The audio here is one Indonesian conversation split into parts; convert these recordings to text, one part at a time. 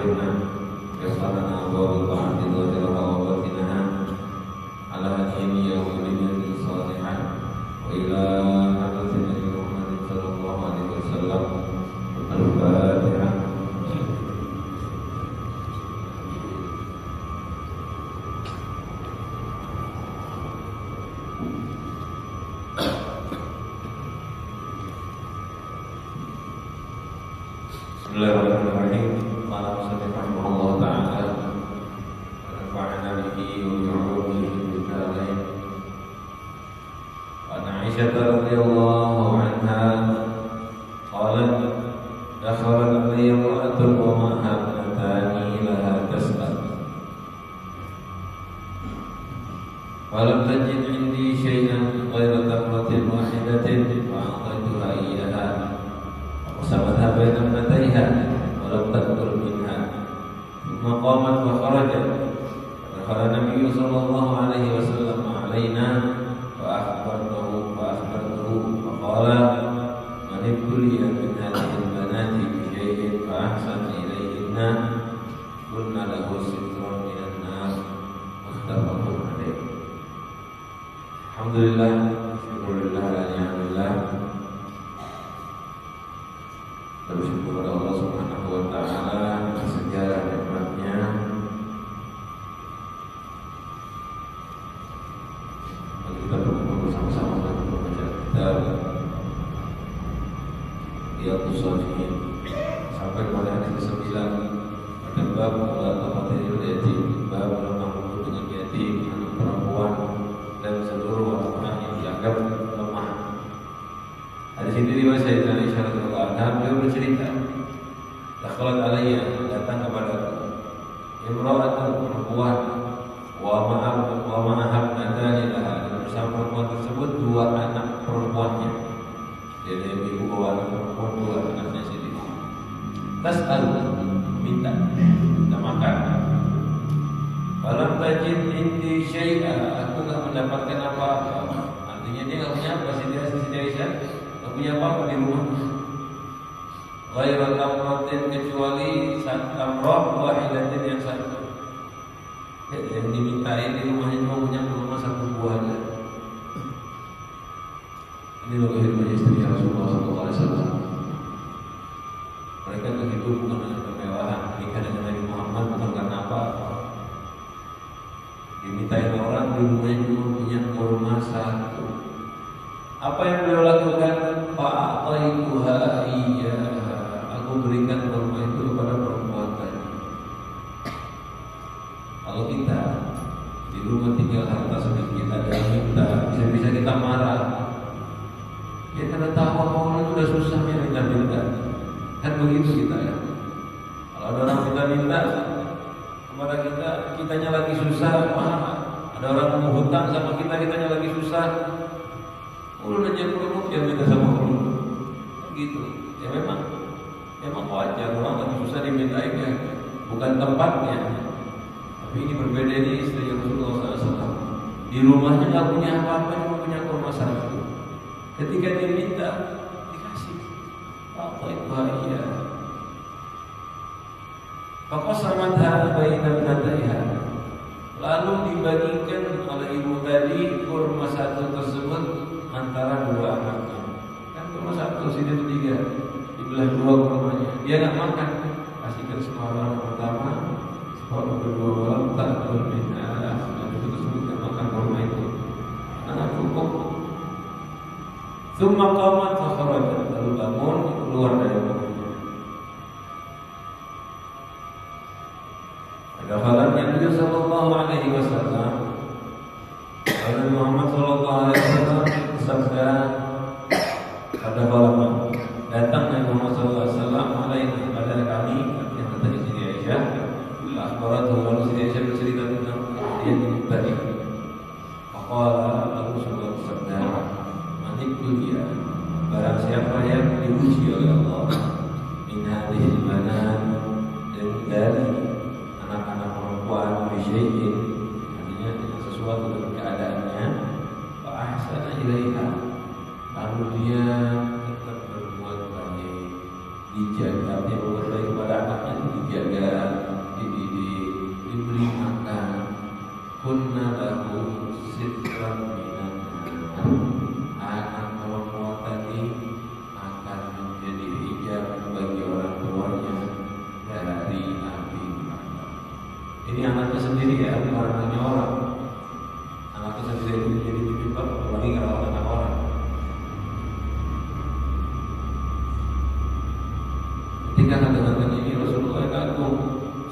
علمنا يسر لنا أبواب الطاعة ظاهرها وباطنها على هديه وبنيته الصالحة وإلى حضرة النبي محمد صلى الله عليه وسلم. الفاتحة. Bismillahirrahmanirrahim. Qala musannif rahimahullah ta'ala wa nafa'ana bihi wa bi'ulumihi fid dharain. Wa 'an Aisyah radhiyallahu anha qalat dakhalat alayya imra'atun wa ma'aha ibnatani laha tas'al wa lam tajid 'indi shay'an ghayra tamratin wahidatin fa a'taytuha iyyaha فقسمتها بين ابنتيها ولم تأكل منها ثم قامت وخرجت فدخل النبي صلى الله عليه وسلم علينا فأخبرته فقال من ابتلي من هذه البنات بشيء فأحسن إليهن كن له ستر من النار متفق عليه. Alhamdulillah, syukurillah dan ni'amillah. Bersyukur kepada Allah Subhanahu wa ta'ala atas segala nikmatnya. Kita berkumpul bersama-sama untuk membaca kitab Riyadhus Shalihin sampai kepada hadis ke-9 pada bab mulaqafatil yatim, bab menanggung dengan yatim, anak perempuan dan seluruh orang yang dianggap lemah. Hadis ini riwayat Sayyidah Aisyah radhiyallahu anha, beliau bercerita, dakhalat alayya, datang kepadaku imra'atun, perempuan, wa ma'aha ibnatani laha, dan bersama perempuan tersebut dua anak perempuannya. Jadi ibu bawa anak perempuan dua anaknya sendiri. Tas'al, minta makan. Falam tajid indi syai'a, aku tak mendapatkan apa-apa. Artinya dia enggak punya apa, Sayyidah Aisyah punya apa di rumah? Ghairu tamratin, kecuali satu tamrah wahidatin, yang satu. Yang dimintain di rumahnya cuma punya kurma satu buah aja. Ini loh kehidupan istri Rasulullah SAW. Mereka tuh hidup bukan dengan kemewahan, nikah dengan Nabi Muhammad bukan karena apa-apa. Dimintain orang di rumahnya cuma punya kurma satu. Apa yang beliau lakukan? Fa'ataituha iyyaha, aku berikan kurma itu kepada perempuan tadi. Kalau kita di rumah tinggal harta sedikit, ada yang minta, bisa-bisa kita marah. Ya karena tahu orang itu udah susah ya minta-minta. Kan begitu kita ya. Kalau ada orang minta-minta kepada kita, kitanya lagi susah, marah. Ada orang mau hutang sama kita, kitanya lagi susah, ulun aja perlu dia minta sama ulun, gitu. Ya memang wajar orang lagi susah dimintain ya, bukan tempatnya. Tapi ini berbeda, ini istri Rasulullah SAW. Di rumahnya nggak punya apa-apa, cuma punya kurma satu. Ketika dia minta, dikasih. Apa itu iya? Faqasamatha baina ibnatayha, lalu dibagikan oleh ibu tadi kurma satu tersebut antara dua anaknya. Kan kurma satu, sini bertiga, dibelah dua kurmanya. Dia nggak makan, kasihkan separuh anak pertama, separuh kedua, walau tak berminah. Dan itu tersebut nggak makan kurma itu, anak cukup. Tsumma qamat fa kharajat, lalu bangun keluar dari rumahnya. Dakhala Nabi sallallahu alaihi wasallam, Nabi Muhammad sallallahu alaihi wasallam bersabda, pada malam datang Nabi Muhammad sallallahu alaihi wasallam pada kami, yang kata Siti Aisyah, akhbaratu, lalu Siti Aisyah bercerita tentang kejadian ini tadi. Faqala, lalu Rasulullah bersabda, manikul ya, barang siapa yang diuji oleh Allah min hadhil banat, dari anak-anak perempuan dijaga, dididik, diberi makan. Kunna lahu sitran minan nar. Anak perempuan tadi akan menjadi hijab bagi orang tuanya dari api neraka. Ini anaknya sendiri ya, bukan anaknya orang. Anaknya sendiri itu menjadi tipe apalagi kalau anak orang. Ketika kata-kata ini Rasulullah kagum,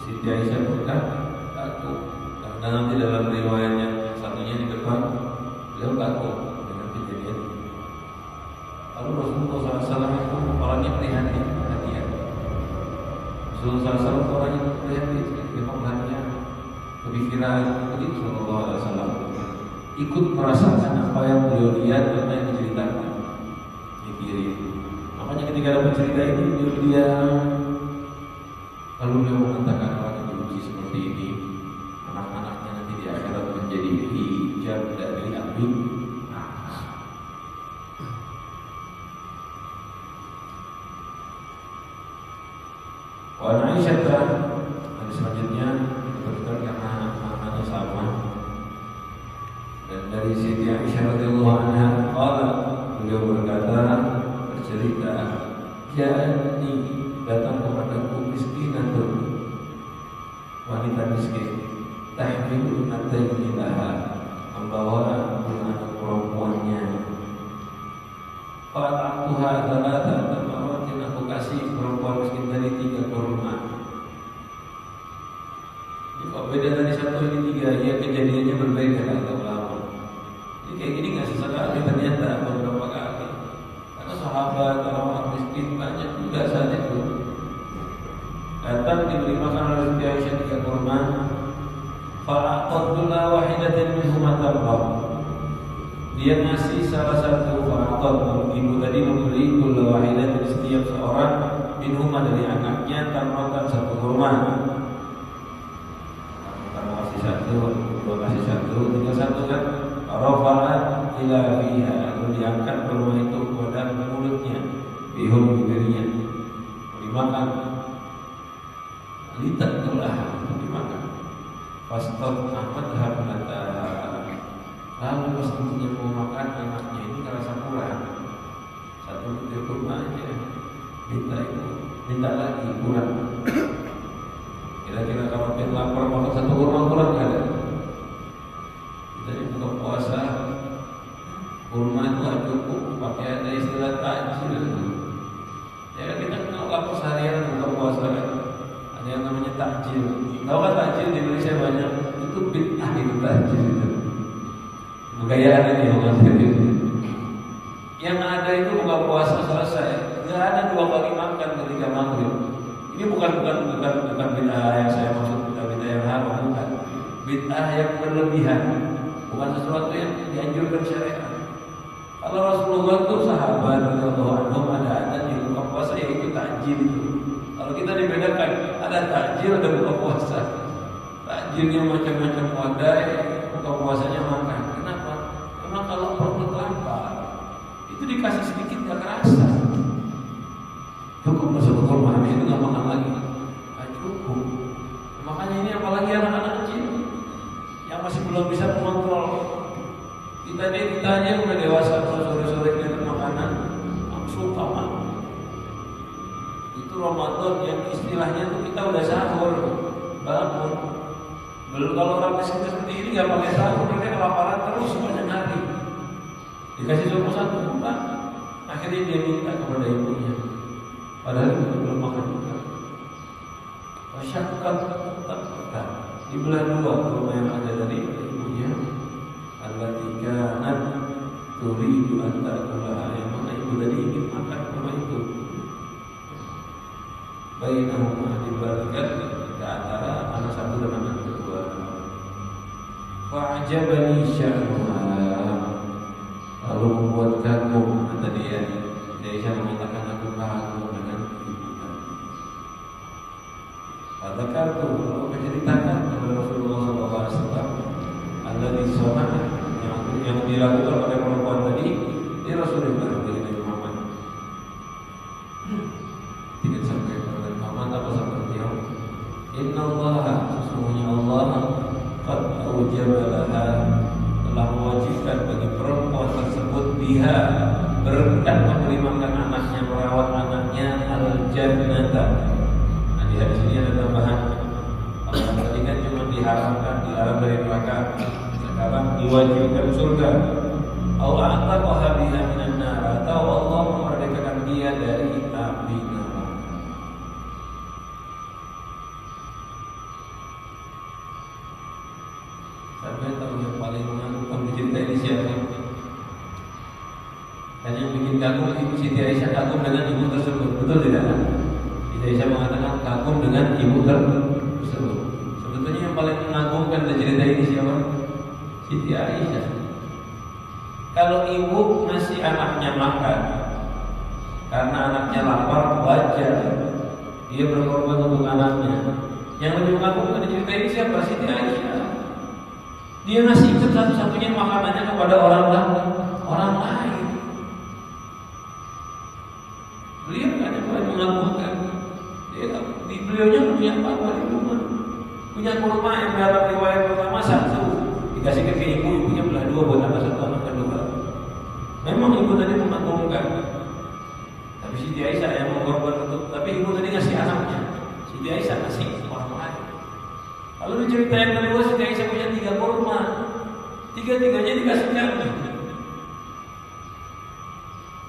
Siti Aisyah berkata kagum. Dan nanti dalam riwayat yang satunya di depan, beliau kagum dengan kejadian ini. Lalu Rasulullah SAW itu orangnya perhatian. Rasulullah SAW orangnya perhatian, perhatian, kepikiran. Jadi Rasulullah SAW ikut merasakan apa yang beliau lihat dan yang diceritakan. Makanya ketika dapat cerita ini dia lalu beliau mengatakan orang yang diuji seperti ini, anak-anaknya nanti di akhirat menjadi hijab dari api neraka. Wa Aisyah hadis selanjutnya disebutkan karena maknanya sama. Dan dari Siti Aisyah radhiyallahu anha qala, beliau berkata, bercerita, ja'ani datang kepadaku miskinatun, wanita miskin, tahmilu ataini laha, membawa anak perempuannya. Fa'atuha thalatha tamaratin, aku kasih perempuan miskin tadi 3 kurma. Kok beda tadi 1 ini 3, ya kejadiannya berbeda kata ulama. Jadi kayak gini nggak sesekali ternyata beberapa kali. Karena sahabat orang miskin banyak juga saat itu. Datang diberi makan oleh Siti Aisyah 3 kurma. Fa'aqadullah wahidatan minhuma tabqa. Dia ngasih salah satu fa'aqad, ibu tadi memberi kulla wahidatin, setiap seorang minhuma dari anaknya tamrotan 1 kurma. Kamu kasih 1, dua kasih 1, tinggal 1 kan? Rafa'at ila fiha, lalu diangkat kurma itu kepada mulutnya, bihum bibirnya, dimakan. Litat tulah dimakan. Fastot Ahmad habnata. Lalu pas ibunya mau makan anaknya ini ngerasa kurang, 1 butir kurma aja, minta lagi kurang. Kira-kira kalau kita lapar makan 1 kurma kurang nggak ada? Kita di buka puasa, kurma itu nggak cukup, pakai ada istilah takjil. Ya kita kalau lapar seharian buka puasa kan, ada yang namanya takjil. Tahu kan takjil di Indonesia banyak, itu bid'ah itu takjil itu. Kegayaan ini orang itu. Yang ada itu buka puasa selesai, nggak ada 2 kali makan ketika maghrib. Ini bukan bid'ah yang saya maksud, bid'ah yang haram, bukan. Bid'ah yang berlebihan, bukan sesuatu yang dianjurkan syariat. Kalau Rasulullah itu sahabat radhiyallahu anhum ada di buka puasa yaitu takjil itu. Kalau kita dibedakan, ada takjil, ada buka puasa. Takjilnya macam-macam wadai, buka puasanya makan. Kenapa? Karena kalau perut lapar, itu dikasih sedikit gak kerasa. Cukup masuk kurma, habis itu gak makan lagi. Cukup. Makanya ini apalagi anak-anak kecil yang masih belum bisa mengontrol. Kita aja udah dewasa, sore-sore kita makanan langsung tamat. Itu Ramadan yang istilahnya tuh kita udah sahur, bangun. Belum kalau orang miskin seperti ini nggak pakai sahur, mereka kelaparan terus sepanjang hari. Dikasih cuma 1 bulan, akhirnya dia minta kepada ibunya, padahal itu belum makan juga. Masyarakat tetap dibelah 2 kurma yang ada dari ibunya. Allati kanat turidu an ta'kulaha, yang mana ibu tadi ingin makan kurma itu. Bainahuma dibalikan ke antara anak 1 dan anak 2. Fa'ajabani sya'nuha, lalu membuat kagum, kata dia. Dia mengatakan aku kagum dengan ibu tadi. Katakan tuh, lalu menceritakan kepada Rasulullah SAW alladzi shana'a, yang dilakukan oleh perempuan tadi di Rasulullah dari Nabi Muhammad. Tidak sampai kepada Muhammad apa seperti yang Innallaha, sesungguhnya Allah qad aujaba laha, telah mewajibkan bagi perempuan tersebut biha, berkat memberi makan anaknya, merawat anaknya, al-jannata. Nah, di hadis ini ada tambahan. Kalau tadi kan cuma diharamkan, dilarang dari neraka, sekarang diwajibkan surga. Allah ataqaha biha minan nar, atau Allah memerdekakan dia dari api neraka. Sampai tahu yang paling mengagumkan cerita ini siapa? Dan yang bikin kagum Ibu Siti Aisyah kagum dengan ibu tersebut, betul tidak? Siti Aisyah mengatakan kagum dengan ibu tersebut. Sebetulnya yang paling mengagumkan dari cerita ini siapa? Siti Aisyah. Kalau ibu ngasih anaknya makan karena anaknya lapar, wajar dia berkorban untuk anaknya. Yang lebih mengagumkan dari cerita ini siapa? Siti Aisyah. Dia ngasih itu satu-satunya makanannya kepada orang lain. Beliau kan yang paling mengagumkan. Beliaunya punya apa di rumah? Punya kurma yang dalam riwayat pertama satu, dikasih ke ibu, ibunya belah dua buat anak satu, anak kedua. Memang ibu tadi mengagumkan. Tapi Siti Aisyah yang mengorbankan untuk, tapi ibu tadi ngasih anaknya. Siti Aisyah ngasih orang lain. Lalu dicerita yang kedua, Siti Aisyah punya 3 kurma, 3-tiganya dikasihkan.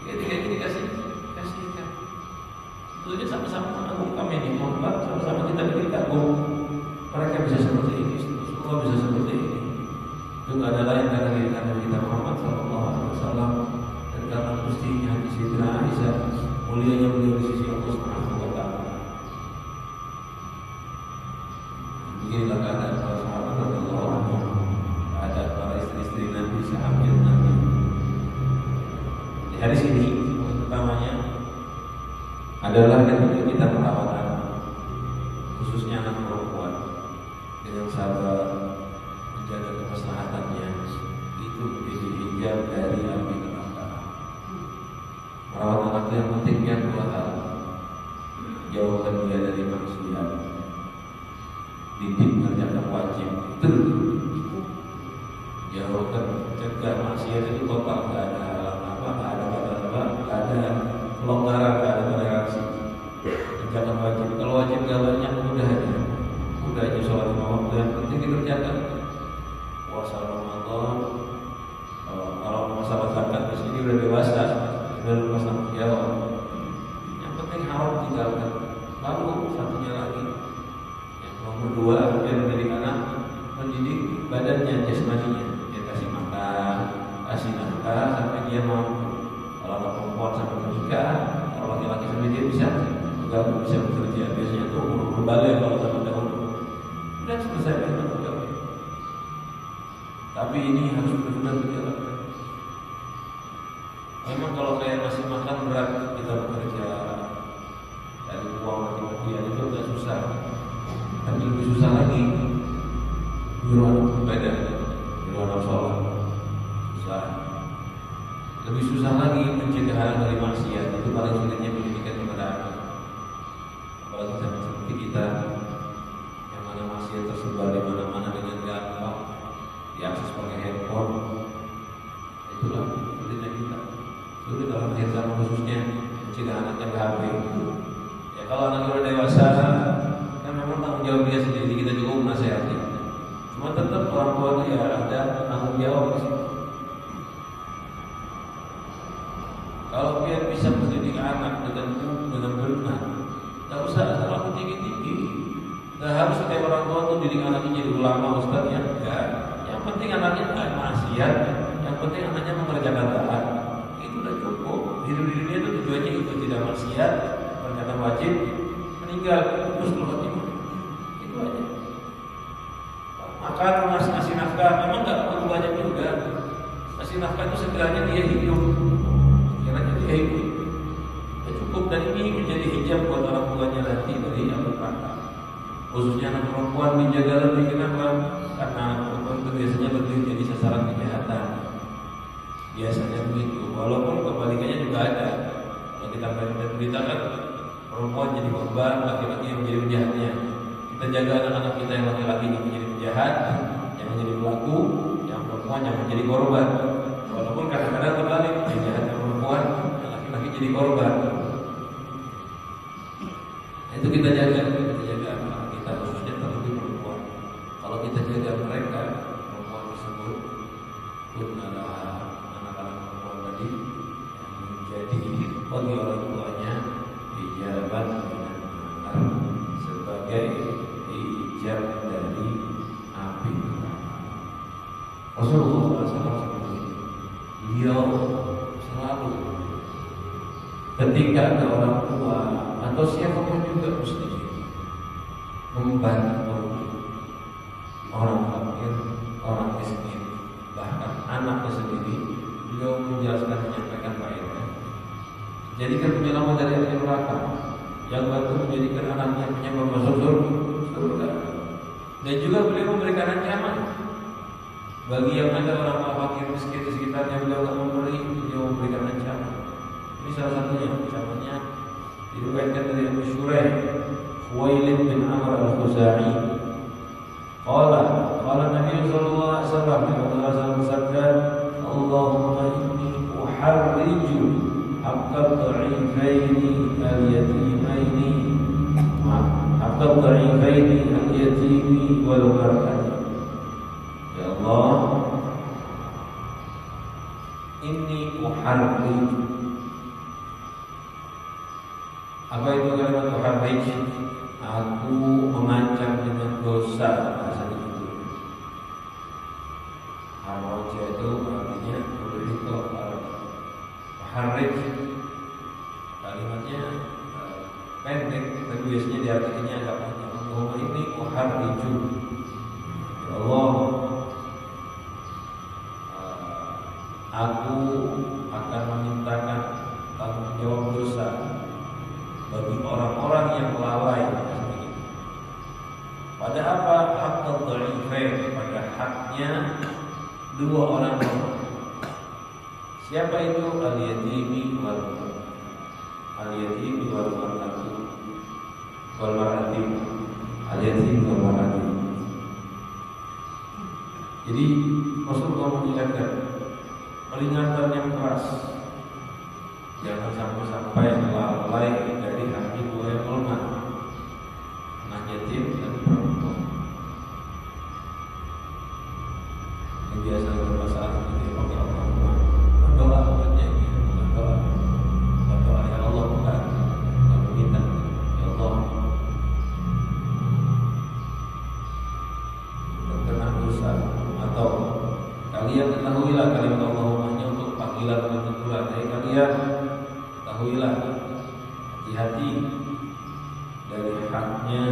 3-tiganya dikasihkan. Tentunya sama-sama mengagumkan ini, sama-sama kita bikin kagum. Mereka bisa seperti ini, semua bisa seperti ini. Itu nggak ada lain karena kita Muhammad SAW dan karena mestinya di sisi Aisyah, mulianya beliau di sisi Allah Subhanahu wa Ta'ala. Beginilah keadaan para sahabat radhiyallahu anhum, keadaan para istri-istri Nabi, sahabat Nabi. Di hadis ini utamanya adalah ketika kita merawat anak, khususnya anak perempuan, dengan sabar menjaga kemaslahatannya, itu menjadi hijab dari api neraka. Merawat anak yang pentingnya 2 hal: jauhkan dia dari maksiat, didik mengerjakan wajib, jauhkan, cegah maksiat itu total, nggak ada halangan apa, nggak ada kata-kata, nggak ada pelonggaran, nggak ada toleransi. Kerjakan wajib, kalau wajib nggak banyak, udah aja sholat 5 waktu yang penting dikerjakan. Puasa Ramadan, kalau masalah zakat di sini udah dewasa, udah lepas tanggung jawab. Yang penting haram tinggalkan. Lalu satunya lagi, yang nomor 2, dia mendidik anak, mendidik badannya, jasmaninya. Dia kasih makan, kasih nafkah sampai dia mampu. Kalau anak perempuan sampai menikah, kalau laki-laki sampai dia bisa gabung, bisa bekerja. Biasanya itu umur berbalik kalau zaman dahulu. Sudah selesai dengan tanggung jawab. Tapi ini harus benar-benar dijalankan. Memang kalau kayak masih makan berat, kita bekerja dari uang mati-matian itu agak susah. Tapi lebih susah lagi nyuruh anak ibadah, nyuruh anak sholat, susah. Lebih susah lagi mencegah anak dari maksiat. Itu paling sulitnya pendidikan kepada anak. Apalagi sama seperti kita, yang mana maksiat tersebar di mana-mana dengan gampang, diakses pakai handphone. Itulah sulitnya kita. Sulit dalam akhir zaman khususnya mencegah anaknya ke HP. Ya kalau anaknya udah dewasa, kan memang tanggung jawab dia sendiri, kita juga menasehati. Cuma tetap orang tua itu ya ada tanggung jawab di situ. Kalau dia bisa mendidik anak dengan benar, tak usah terlalu tinggi-tinggi. Tak harus setiap orang tua untuk didik anaknya jadi ulama, ustaz, ya enggak. Yang penting anaknya tidak maksiat, yang penting anaknya mengerjakan taat. Itu sudah cukup. Hidup di dunia itu tujuannya itu, tidak maksiat, mengerjakan wajib, meninggal husnul khotimah. Itu aja. Maka ngasih nafkah memang nggak perlu banyak juga. Kasih nafkah itu sekiranya dia hidup. Kiranya dia hidup. Ya cukup, dan ini menjadi hijab buat orang tuanya nanti dari api neraka. Khususnya anak perempuan dijaga lebih. Kenapa? Karena anak perempuan itu biasanya lebih jadi sasaran kejahatan. Biasanya begitu. Walaupun kebalikannya juga ada. Kalau kita beritakan perempuan jadi korban, laki-laki yang menjadi penjahatnya. Kita jaga anak-anak kita yang laki-laki yang menjadi penjahat, yang menjadi pelaku, yang perempuan yang menjadi korban. Walaupun kadang-kadang terbalik, yang jahat yang perempuan, yang laki-laki jadi korban. Nah, itu kita jaga anak-anak kita, khususnya terlebih perempuan. Kalau kita jaga mereka, perempuan tersebut pun adalah anak-anak perempuan tadi yang menjadi bagi orang tuanya hijaban sebagai hijab dari api neraka. Rasulullah SAW seperti itu. Beliau selalu ketika ada orang tua atau siapapun juga muslim membantu orang fakir, orang miskin, bahkan anaknya sendiri, beliau menjelaskan, menyampaikan faedah. Jadikan penyelamat dari api neraka, yang bantu menjadikan anaknya penyebab masuk surga. Dan juga beliau memberikan ancaman bagi yang ada orang fakir miskin di sekitarnya, beliau tak memberi, beliau memberikan ancaman. Ini salah satunya ancamannya diriwayatkan dari Abu Shuraih Khuwailid bin Amr al-Khuzai. Qala Nabi sallallahu alaihi wasallam bersabda, Allahumma inni uharriju haqqad dha'ifaini al-yatimaini haqqad dha'ifaini al-yatimi wal mar'ati. Ya Allah, inni uharriju. Apa itu kalimat uharrij? Aku mengancam dengan dosa, bahasa itu. Harroja itu artinya begitu. Uharrij kalimatnya pendek, tapi biasanya diartikannya agak panjang. Allahumma inni uharriju. Ya Allah, aku akan memintakan tanggung jawab dosa bagi orang-orang yang lalai pada apa? Haqqad dha'ifain, pada haknya dua orang lemah. Siapa itu? Al-yatimi wal al-yatimi wal mar'ati wal mar'ati al-yatim wal mar'ati. Jadi Rasulullah mengingatkan, peringatan yang keras, jangan sampai lalai dari hati dua yang lemah, anak yatim dan perempuan. Yang biasa bermasalah seperti pakai Allah, berdoa buatnya, berdoa ya Allah, bukan meminta ya Allah terkena dosa. Atau kalian ketahuilah kalimat Allahumma-nya untuk panggilan dan teguran dari kalian. Ketahuilah, hati-hati dari haknya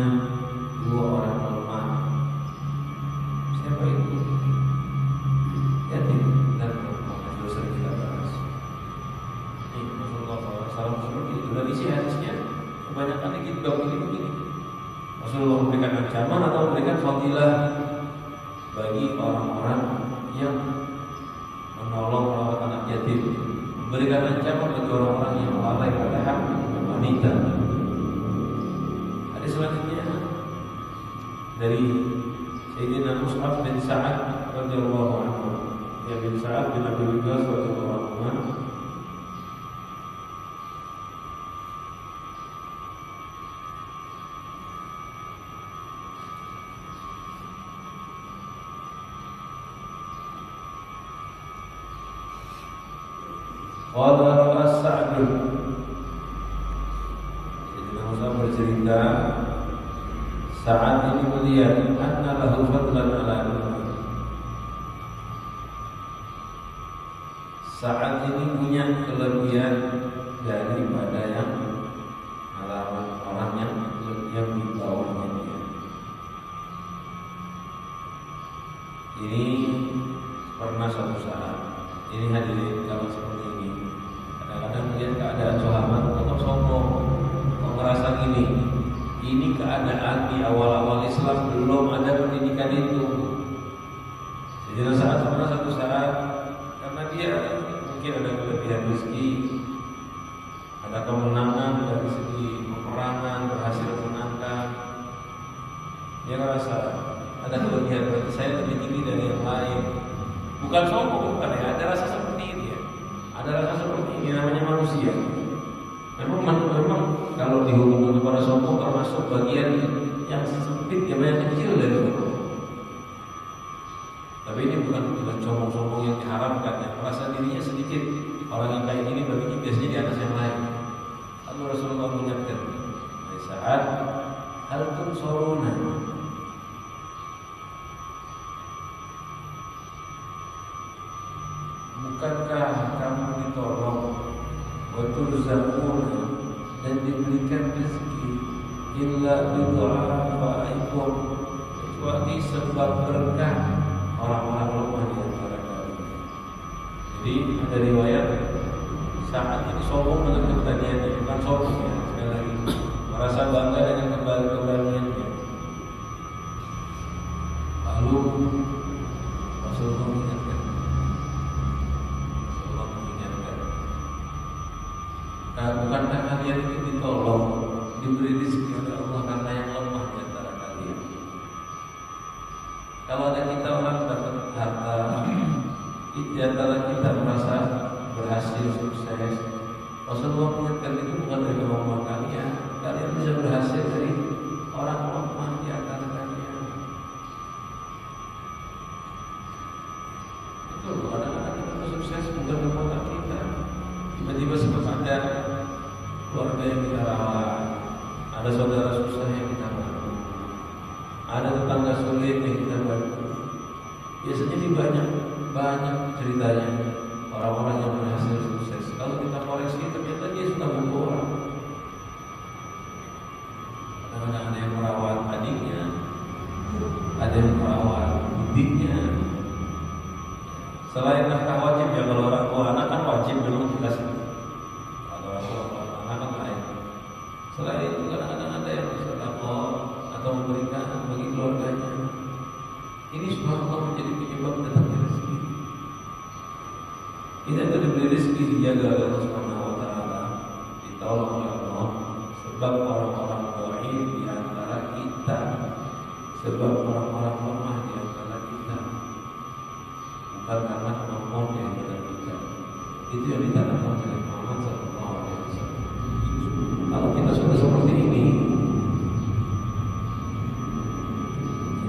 dua orang lemah. Siapa itu? Yatim dan perempuan. Sudah sering kita bahas. Ini Rasulullah SAW seperti itu. Dan isi hadisnya kebanyakan kita begini. Rasulullah memberikan ancaman atau memberikan fadilah bagi orang-orang yang menolong merawat anak yatim, memberikan ancaman bagi orang-orang yang lalai pada hak wanita. Hadis selanjutnya dari Sayyidina Mus'ab bin Sa'ad radhiyallahu anhu, ya bin Sa'ad bin Abi Waqqas radhiyallahu anhu. Qala ra'a Sa'd. Jadi Musa bercerita, Sa'ad ini melihat anna lahu fadlan ala al-umam. Sa'ad ini punya kelebihan daripada yang halaman orang yang di bawahnya dia. Ini pernah suatu saat, ini hadirin kalau seperti ini, kadang-kadang melihat keadaan sahabat atau sombong, atau merasa ini keadaan di awal-awal Islam, belum ada pendidikan itu. Jadi pernah satu saat, karena dia mungkin ada kelebihan rezeki, ada kemenangan dari segi peperangan, berhasil menangkan, Dia ngerasa ada kelebihan, berarti saya lebih tinggi dari yang lain. Bukan sombong, bukan ya. Ada rasa seperti ini ya. Ada rasa seperti ini, namanya manusia. Memang kalau dihubungkan kepada sombong termasuk bagian yang sempit, yang kecil dari sombong. Tapi ini bukan sombong-sombong yang diharapkan ya. Merasa dirinya sedikit, orang yang kayak gini berarti biasanya di atas yang lain. Lalu Rasulullah mengingatkan, dari saat hal tunsoruna, bukankah kamu ditolong, waturzaquna, dan diberikan rezeki, illa bidu'afaikum, kecuali sebab berkah orang-orang lemah di antara kalian. Jadi ada riwayat saat ini sombong dengan keberaniannya, bukan sombong ya, sekali lagi merasa bangga dengan keberaniannya. Lalu Rasulullah mengingatkan, bukankah kalian ini ditolong, diberi rezeki oleh Allah karena yang lemah di antara kalian? Kalau ada kita orang dapat harta, di antara kita merasa berhasil, sukses, Rasulullah mengingatkan itu bukan dari kemampuan kalian. Kalian bisa berhasil dari orang lemah di antara kalian. Betul, kadang-kadang kita sukses bukan kemampuan kita. Tiba-tiba sebab ada keluarga yang kita rawat, ada saudara susah yang kita bantu, ada tetangga sulit yang kita bantu. Biasanya di banyak ceritanya orang-orang yang berhasil sukses. Kalau kita koreksi ternyata dia suka bantu orang. Kadang-kadang ada yang merawat adiknya, ada yang merawat bibitnya. Selain nafkah wajib ya, kalau orang tua anak kan wajib memang dikasih. Kalau orang tua anak kan lain. Selain itu kadang-kadang ada yang bersedekah atau memberikan bagi keluarganya. Ini subhanallah menjadi penyebab datangnya rezeki. Kita itu diberi rezeki, dijaga oleh Allah Subhanahu wa taala, ditolong oleh Allah, sebab orang-orang dhaif di antara kita, sebab orang-orang lemah di antara kita, bukan karena kemampuan yang kita. Itu yang ditanamkan oleh Muhammad sallallahu alaihi wasallam. Kalau kita sudah seperti ini,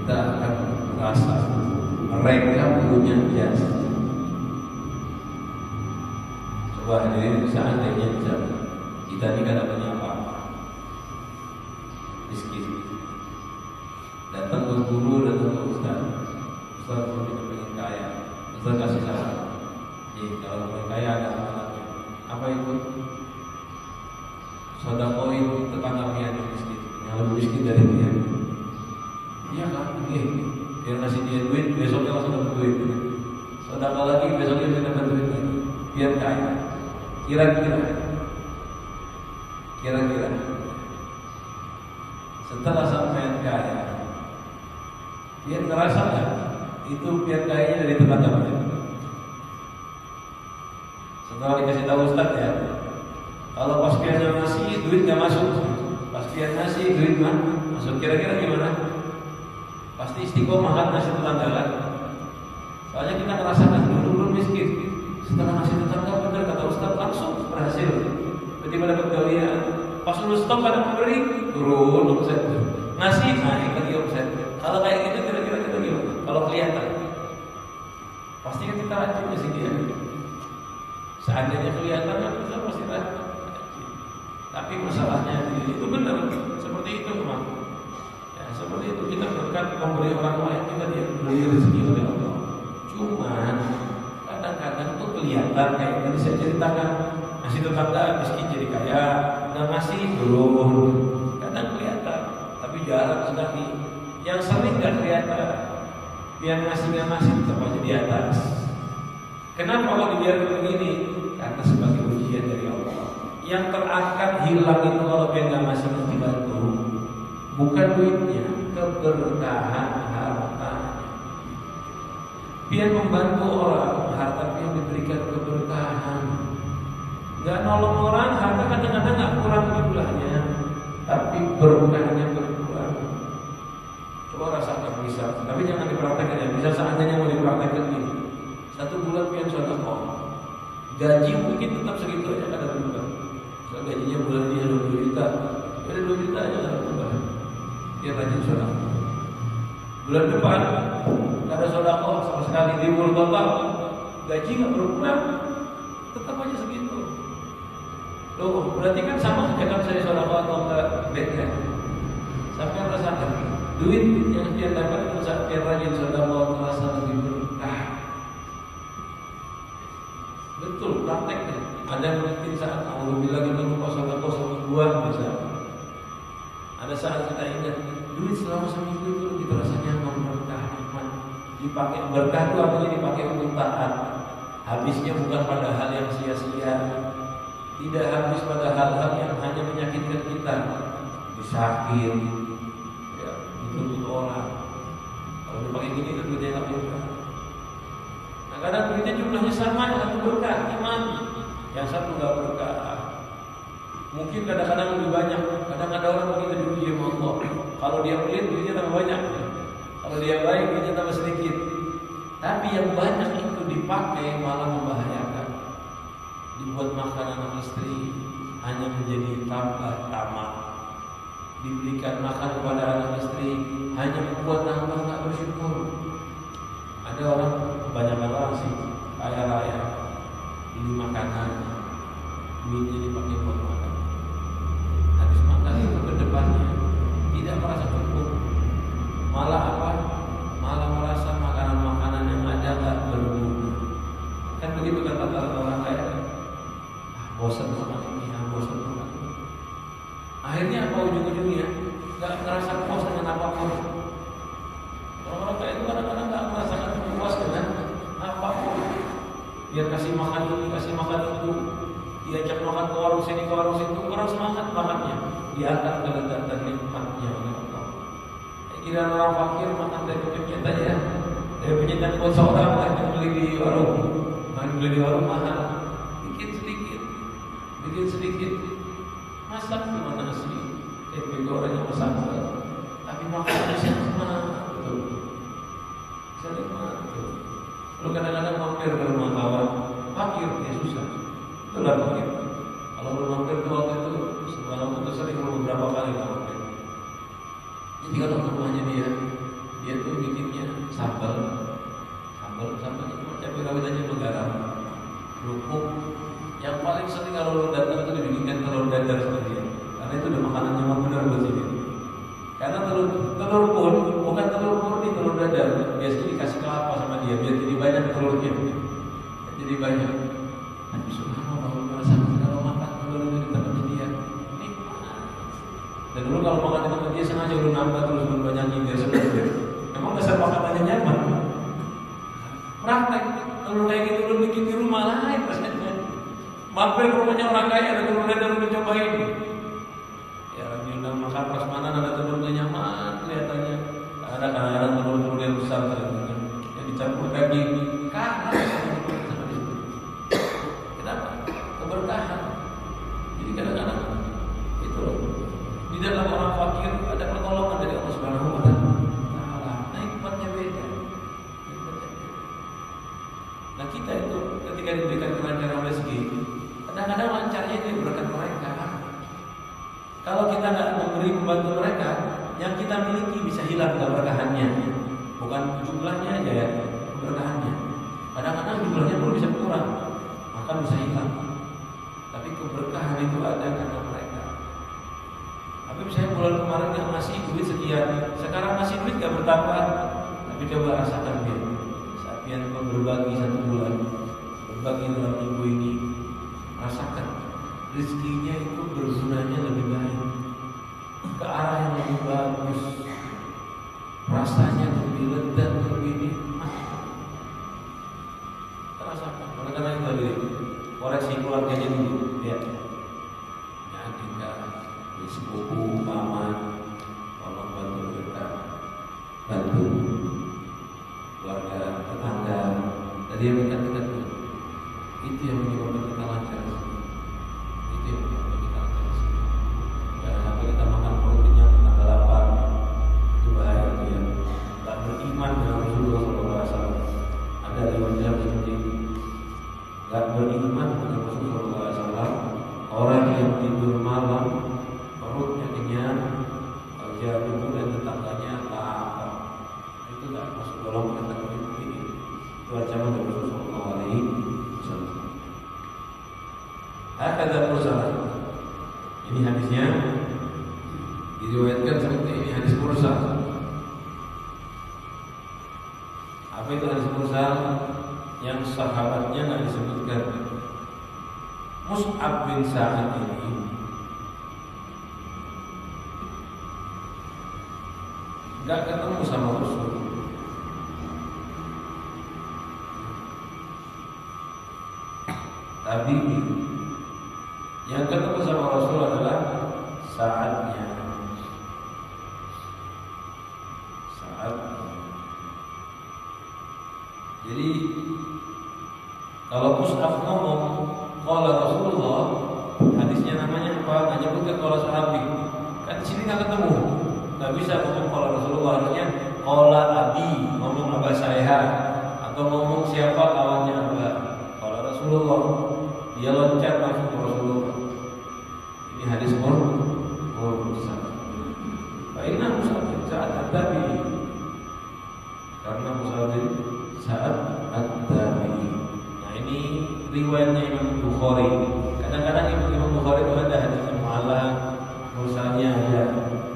kita akan merasa mereka punya jasa. Coba hadirin, seandainya kita ini kada punya apa-apa, miskin, datang ke guru, datang ke ustaz guru kita pengen kaya, ustaz kasih saran, kalau pengen kaya ada amanatnya. Apa itu? Sodakoin tetangga pian miskin, yang lebih miskin dari dia. Iya kan? Biar ngasih dia duit, besoknya langsung dapat duit. Sedekah lagi, besoknya dia dapat duit lagi. Biar kaya. Kira-kira setelah sampai kaya, dia ngerasa nggak itu biar kayanya dari tetangga dia? Setelah dikasih tahu Ustaz ya, kalau pas biarnya ngasih duit nggak masuk, pas biar ngasih duit masuk, kira-kira gimana? Pasti istiqomah kan ngasih tetangga kan? Soalnya kita merasakan dulu miskin, setelah ngasih tetangga benar kata Ustaz langsung berhasil. Tiba-tiba dapat gawian, pas lu stop pada memberi turun omset, ngasih naik lagi omset. Kalau kayak gitu kira-kira kita gimana? Kalau kelihatan, pasti kan kita rajin di sini ya. Seandainya kelihatan kan kita pasti rajin. Tapi masalahnya itu benar seperti itu memang. Seperti itu kita berkat memberi orang lain juga dia beri rezeki oleh Allah. Cuman kadang-kadang tuh kelihatan kayak tadi saya ceritakan, ngasih tetangga miskin jadi kaya, nggak ngasih turun. Kadang kelihatan, tapi jarang sekali. Yang sering nggak kelihatan, biar ngasih nggak ngasih tetap aja di atas. Kenapa kalau dibiarkan begini? Karena sebagai ujian dari Allah. Yang terangkat hilang itu kalau dia nggak ngasih dibantu. Bukan duitnya, keberkahan hartanya. Biar membantu orang, harta yang diberikan keberkahan. Gak nolong orang, harta kadang-kadang gak kurang jumlahnya, tapi berkahnya berkurang. gaji mungkin tetap segitu aja nggak ada berubah. Soal gajinya bulan ini 20 juta, ada 2 juta aja nggak ada berubah. Dia rajin sedekah. Bulan depan nggak ada sedekah sama sekali, libur total, gaji nggak berubah, tetap aja segitu. Loh, berarti kan sama aja kan saya sedekah atau enggak beda. Sampai merasakan duit yang dia dapat saat dia rajin sedekah terasa lebih berkah. Betul, prakteknya. Ada mungkin saat alhamdulillah kita lupa sedekah semingguan misalnya. Ada saat kita ingat duit selama seminggu itu lebih terasa nyaman, berkah, nikmat. Dipakai berkah itu artinya dipakai untuk taat. Habisnya bukan pada hal yang sia-sia. Tidak habis pada hal-hal yang hanya menyakitkan kita. Sakit, ya, dituntut orang. Kalau dipakai gini itu duitnya nggak berkah. Nah, kadang duitnya jumlahnya sama, yang satu berkah, iman, yang satu nggak berkah. Mungkin kadang-kadang lebih banyak. Kadang ada orang begitu diuji sama Allah. Kalau dia pelit, duitnya tambah banyak. Kalau dia baik, duitnya tambah sedikit. Tapi yang banyak itu dipakai malah membahayakan. Dibuat makan anak istri hanya menjadi tambah tamak. Diberikan makan kepada anak istri hanya membuat tambah nggak bersyukur. Ada orang, kebanyakan orang sih kaya raya, beli makanan, duitnya dipakai buat makan. Habis makan itu ke depannya tidak merasa cukup. Malah apa? Malah merasa makanan-makanan yang ada nggak berguna. Kan begitu kan kata orang kaya. Bosan makan ini, bosan makan ini. Akhirnya apa ujung-ujungnya? Nggak merasa puas dengan apapun. Orang-orang kaya itu kadang-kadang nggak merasakan puas dengan apapun. Dia kasih makan ini, kasih makan itu, diajak makan ke warung sini, ke warung situ, kurang semangat makannya. Dia akan kelezatan nikmatnya oleh Allah. Kira orang fakir makan dari penyet aja, dari penyet yang buat seorang lagi beli di warung, beli di warung mahal, bikin sedikit, masak cuma nasi, tempe goreng sama sambal, tapi makannya sama, betul, bisa nikmat. Kalau kadang-kadang mampir ke rumah kawan, fakir dia susah, itulah fakir. Kalau belum mampir tuh waktu itu, sebelum itu sering beberapa kali mampir. Jadi kalau ke rumahnya dia tuh bikinnya sambal cuma cabai rawit aja bergaram, kerupuk. Yang paling sering kalau lo datang itu dibikinkan telur dadar sama dia, karena itu udah makanan nyaman benar buat sini. Karena telur pun bukan telur murni, telur dadar biasanya dikasih kelapa sama dia biar jadi banyak telurnya, jadi banyak. Tapi subhanallah merasa kalau makan telur itu di tempat dia nikmat. Dan dulu kalau makan di tempat dia sengaja udah nambah terus berbanyak biar senang dia. Emang dasar makanannya nyaman. Praktek telur kayak gitu lo bikin di rumah lain rasanya. Mampir ke rumahnya orang kaya ada telur dadar udah cobain. Ya bilang makan prasmanan ada telurnya nyaman kelihatannya. Ada kadang-kadang telur yang besar yang dicampur daging. Karena kenapa? Keberkahan. Jadi kadang-kadang itu loh. Di dalam orang fakir ada pertolongan dari Allah Subhanahu wa Ta'ala. Nikmatnya beda. Nah kita itu ketika diberikan kelancaran rezeki, kadang-kadang lancarnya itu berkat mereka. Kalau kita nggak memberi membantu mereka, yang kita miliki bisa hilang keberkahannya. Bukan jumlahnya aja ya, keberkahannya. Kadang-kadang jumlahnya pun bisa kurang, maka bisa hilang. Tapi keberkahan itu ada karena mereka. Tapi saya bulan kemarin nggak ngasih duit sekian, sekarang ngasih duit nggak bertambah. Tapi coba rasakan dia. Saat dia berbagi 1 bulan, berbagi dalam minggu ini. Rasakan rezekinya itu bergunanya lebih baik, ke arah yang lebih bagus, rasanya lebih lezat, lebih nikmat. Rasakan. Oleh karena itu tadi koreksi keluarganya dulu, lihat. Ya tinggal di sepupu, paman, tolong bantu kita, bantu keluarga, tetangga, dari yang dekat-dekat dulu. Itu yang menyebabkan kita lancar. Itu yang menyebabkan kita lancar. Jangan sampai kita makan perut kenyang tanggal 8. Itu bahaya itu ya. Tak beriman dengan Rasulullah SAW. Ada riwayat seperti itu. Tak beriman jauh dan tetangganya lapar. Itu nggak masuk dalam kategori ini. Itu ancaman dari Rasulullah SAW. Hakadha mursal. Ini hadisnya diriwayatkan seperti ini, hadis mursal. Apa itu hadis mursal? Yang sahabatnya nggak disebutkan. Mus'ab bin Sa'ad ini nggak ketemu sama Rasul. Tapi yang ketemu sama Rasul adalah Sa'adnya. Jadi kalau Mus'ab ngomong qala Rasulullah, hadisnya namanya apa? Nggak nyebutkan qala sahabi. Kan di sini nggak ketemu. Nggak bisa ngomong qala Rasulullah, harusnya qala abi, ngomong abah saya, atau ngomong siapa kawannya abah. Qala Rasulullah, dia loncat langsung ke Rasulullah. Ini hadis mursal. Baiklah Mus'ab bin Sa'ad at-Tabi'i, karena Mus'ab bin Sa'ad at-Tabi'i. Nah ini riwayatnya Imam Bukhari. Kadang-kadang Imam Bukhari itu ada hadisnya mu'allaq, mursalnya ada.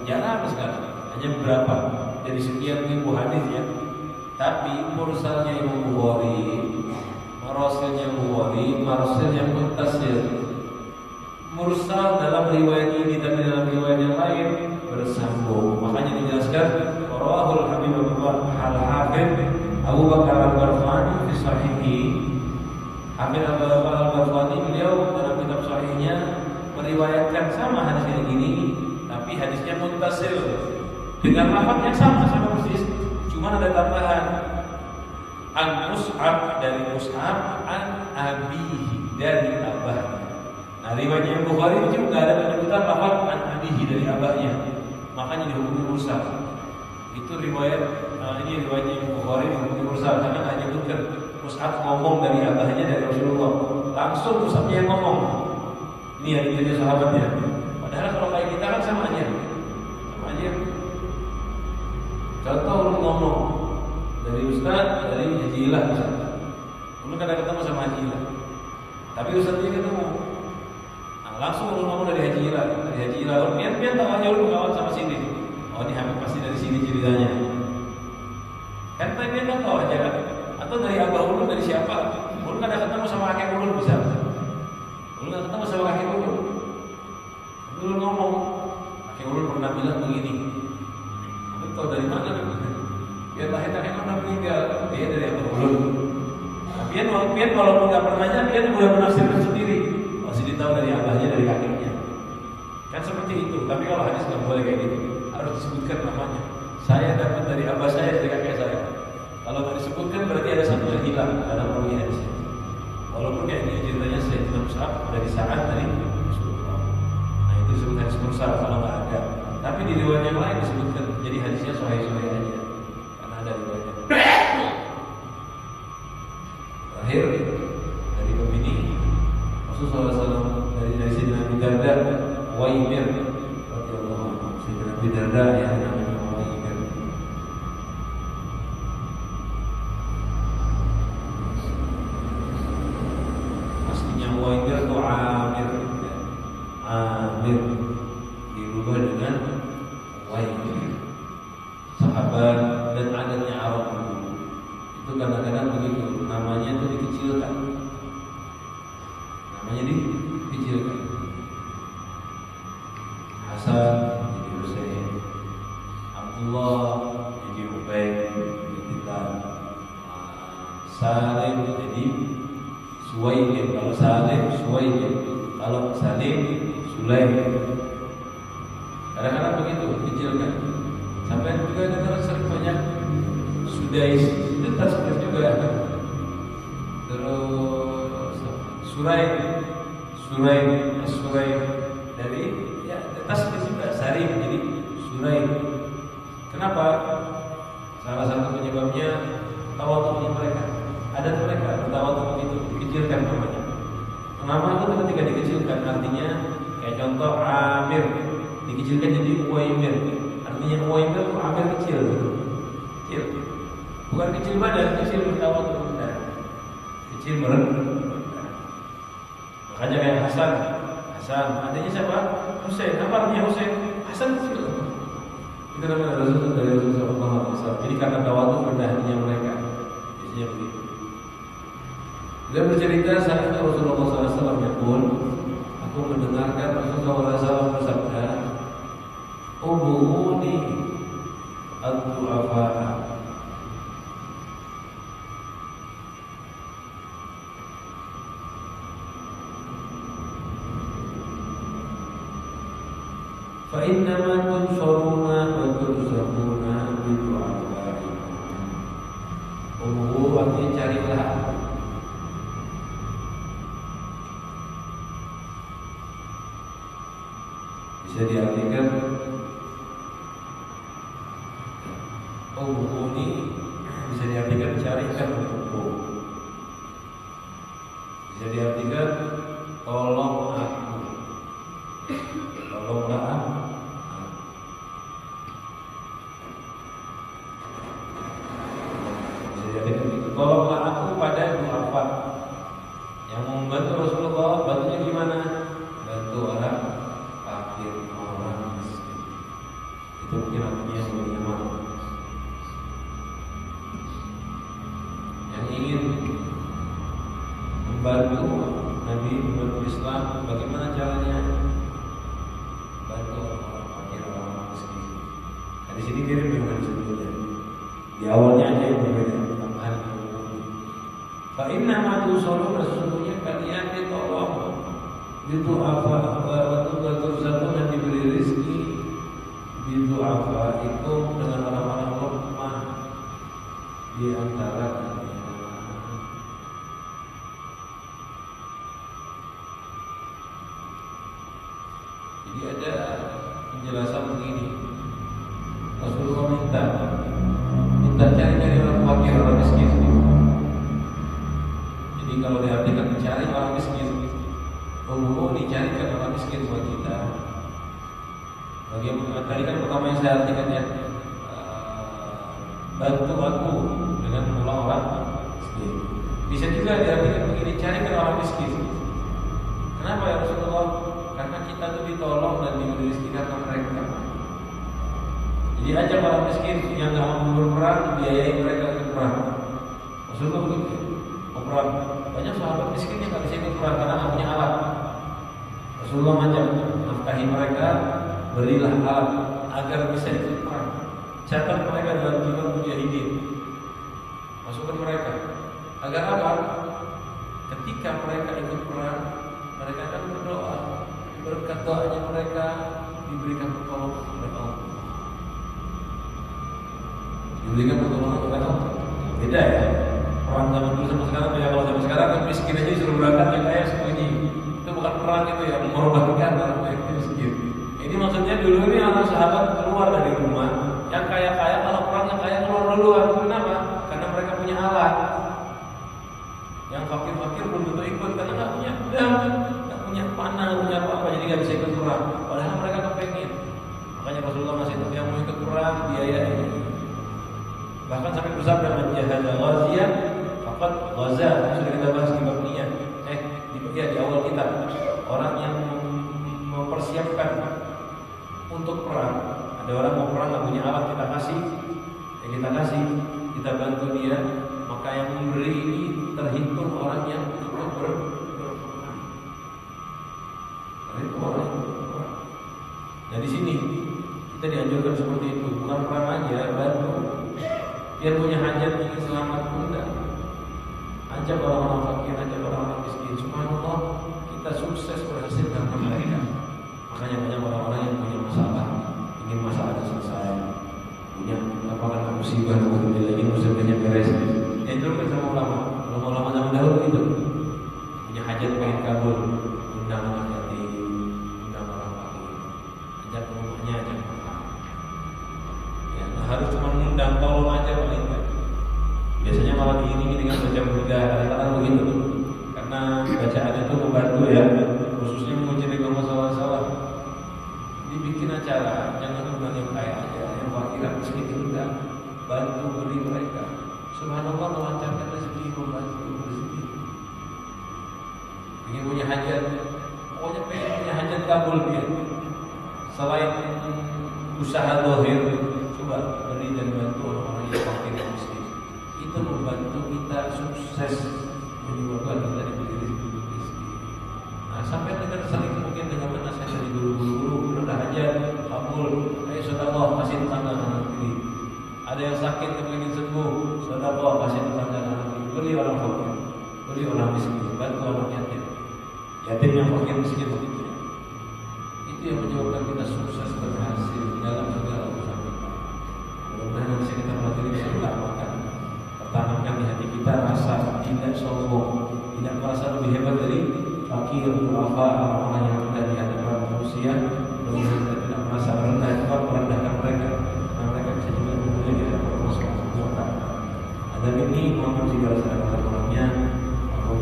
Jarang sekali, hanya beberapa dari sekian ribu hadis ya. Tapi mursalnya Imam Bukhari, marasilnya Bukhari, marasilnya muttasil. Mursal dalam riwayat ini dan dalam riwayat yang lain bersambung. Makanya dijelaskan rawahul Habib al-Hafidz Abu Bakar al-Barfani fi sahihi. Habib al-Barfani beliau dalam kitab sahihnya meriwayatkan sama hadis yang ini, tapi hadisnya muttasil dengan lafaz yang sama persis, cuma ada tambahan an Mus'ab dari Mus'ab, an abihi dari abahnya. Nah riwayatnya Bukhari itu juga ada penyebutan lafaz an abihi dari abahnya, makanya dihukumi mursal. Itu riwayat ini riwayatnya Bukhari dihukumi mursal karena nggak nyebutkan Mus'ab ngomong dari abahnya dari Rasulullah, langsung Mus'abnya yang ngomong. Ini yang jadi sahabatnya. Padahal kalau kayak kita kan sama aja. Contoh lu ngomong dari Ustaz, dari Haji Ilah misalnya. Lu kadang ketemu sama Haji Ilah, tapi Ustaznya ketemu. Nah, langsung lu ngomong dari Haji Ilah, Pian tahu aja lu kawan sama sini. Oh ini Habib pasti dari sini ceritanya. Kan Pian kan tahu aja kan. Atau dari abah ulun, dari siapa? Ulun kadang ketemu sama kakek ulun bisa. Ulun kadang ketemu sama kakek ulun. Ulun ngomong, kakek ulun pernah bilang begini. Ulun tahu dari mana? Biar lahir kakek pernah meninggal, dia dari abah ulun. Nah, Pian walaupun nggak pernahnya, Pian udah menafsirkan sendiri. Masih ditahu dari abahnya, dari kakeknya. Kan seperti itu. Tapi kalau hadis nggak boleh kayak gitu, harus disebutkan namanya. Saya dapat dari abah saya, dari kakek saya. Kalau nggak disebutkan berarti ada satu yang hilang dalam rawi hadisnya. Walaupun kayak ini ceritanya Sayyidina Mus'ab dari Sa'ad dari Rasulullah. Nah itu disebut hadis mursal kalau nggak ada. Tapi di riwayat yang lain disebutkan. Jadi hadisnya sahih-sahih aja karena ada riwayatnya. Terakhir dari pembini Rasulullah SAW dari Sayyidina Abi Darda Waimir radhiyallahu anhu. Sayyidina Abi Darda yang namanya Waimir. Aslinya Waimir itu Amir dirubah dengan Waimir. Sahabat dan adatnya Arab dulu itu kadang-kadang begitu, namanya itu dikecilkan. Namanya dikecilkan. Hasan jadi Husain, Abdullah jadi Ubaid bin Bilal, Salim jadi Suwaid. Kalau Salim Suwaid, kalau Salim Sulaim. Kadang-kadang begitu dikecilkan. Sampai juga dengar sering banyak Sudais, itu tasbih juga. Terus Suraim dari ya tasbih juga Sarim jadi Suraim. Kenapa? Salah satu penyebabnya tawadhu'nya mereka. Adat mereka bertawadhu itu dikecilkan namanya. Nama itu ketika dikecilkan artinya kayak contoh Amir dikecilkan jadi Uwaimir. Artinya Artinya muwaidul amir kecil, kecil. Bukan kecil badan, kecil bertawadu rendah, kecil merendah. Makanya kayak Hasan, adanya siapa? Husain. Apa artinya Husain? Hasan kecil. Itu namanya Rasulullah dari Rasulullah SAW. Jadi karena tawadu rendah hatinya mereka, biasanya begitu. Dia bercerita saat itu Rasulullah SAW pun, aku mendengarkan Rasulullah SAW bersabda, "Ubuuni ad-du'afa." فإنما تنصرون وترزقون بدعائكم. Artinya carilah. Bisa diartikan ini bisa diartikan carikan untukku. Bisa diartikan tolong aku. Tolonglah aku. Tolonglah aku pada du'afa. Yang membantu Rasulullah, bantunya gimana? Bantu orang fakir, orang miskin. Itu mungkin artinya yang lebih nyaman. Yang ingin membantu Nabi, membantu Islam, bagaimana caranya? Bantu orang fakir, orang miskin. Nah, di sini mirip dengan sebelumnya. Di awalnya aja yang berbeda. Fa inna ma tusaluna, sesungguhnya kalian ditolong, bidu'afa wa turzaquna, diberi rezeki, bidu'afa itu dengan orang-orang lemah di antara kalian. Jadi ada penjelasan begini, Rasulullah minta cari-cari orang fakir, orang miskin. Jadi kalau diartikan mencari orang miskin, dicarikan orang miskin buat kita. Bagaimana tadi kan pertama yang saya artikan ya, bantu aku dengan menolong orang miskin. Bisa juga diartikan begini, carikan orang miskin. Kenapa ya Rasulullah? Karena kita tuh ditolong dan diberi rezeki karena mereka. Jadi ajak orang miskin yang nggak mau berperang, biayai mereka untuk perang. Rasulullah begitu. Perang. Banyak sahabat miskin yang nggak bisa ikut perang karena nggak punya alat. Rasulullah ngajak, nafkahi mereka, berilah alat agar bisa ikut perang. Catat mereka dalam jiwa mujahidin. Masukkan mereka. Agar apa? Ketika mereka ikut perang, mereka akan berdoa. Berkat doanya mereka diberikan pertolongan oleh Allah. Diberikan pertolongan oleh Allah. Beda ya. Perang zaman dulu sama sekarang ya, kalau zaman sekarang kan miskin aja disuruh berangkat, yang kaya sembunyi. Itu bukan perang itu ya, mengorbankan orang kaya miskin. Ini maksudnya dulu ini anak sahabat keluar dari rumah, yang kaya-kaya kalau perang yang kaya keluar duluan. Kenapa? Karena mereka punya alat. Yang fakir-fakir belum tentu ikut karena nggak punya pedang, nggak punya panah, nggak punya apa-apa, jadi nggak bisa ikut perang. Padahal mereka kepengen. Makanya Rasulullah masih tahu yang mau ikut perang biayanya. Bahkan sampai bersabda, "Man jahada ghaziyan faqad ghaza." Sudah kita bahas di bab niat. Di awal kita, orang yang mempersiapkan untuk perang. Ada orang mau perang nggak punya alat, kita kasih, kita bantu dia. Maka yang memberi ini terhitung orang yang ikut berperang. Terhitung orang yang ikut berperang. Nah di sini kita dianjurkan seperti itu, bukan perang aja, bantu. Dia punya hajat ingin selamat pun enggak. Ajak orang-orang fakir, ajak orang-orang miskin. Subhanallah, kita sukses berhasil karena mereka. Makanya banyak orang-orang yang punya masalah, ingin masalahnya selesai. Punya apa kan musibah, kemudian lagi musibahnya beres. Yang dulu kan sama ulama zaman dahulu itu punya hajat pengen kabul, undang anak yatim, undang orang fakir, ajak ke rumahnya, ajak makan. Ya, harus cuma undang, tolong aja paling enggak. Biasanya malah diiringi dengan baca burda, kadang-kadang begitu. Karena bacaan itu membantu ya, khususnya mengucapkan masalah-masalah. Dibikin acara, jangan undang yang kaya aja, yang bantu beli mereka. Subhanallah, melancarkan rezeki, membantu rezeki. Ingin punya hajat, pokoknya pengen punya hajat kabul dia. Selain usaha dohir, coba beri dan bantu orang-orang yang fakir dan miskin. Itu membantu kita sukses, menyebabkan kita diberi rezeki. Nah, sampai dengar sering mungkin dengan mana saya dari guru-guru udah hajat kabul, ayo sedekah kasih tetangga anak ini. Ada yang sakit kepingin sembuh, sedekah kasih tetangga anak ini. Beri orang fakir, beri orang miskin, bantu orang yatim. Yatim yang fakir miskin begitu. Itu yang menyebabkan kita sukses berhasil dalam segala usaha kita. Mudah-mudahan bisa kita pelajari, bisa kita amalkan. Pertanamkan di hati kita rasa tidak sombong, tidak merasa lebih hebat dari fakir, duafa, orang-orang yang rendah di hadapan manusia. Mudah-mudahan kita tidak merasa rendah, cuma merendahkan mereka, karena mereka bisa juga bermulia di hadapan Allah Subhanahu wa Ta'ala. Adab ini mohon segala segala kurangnya. Allah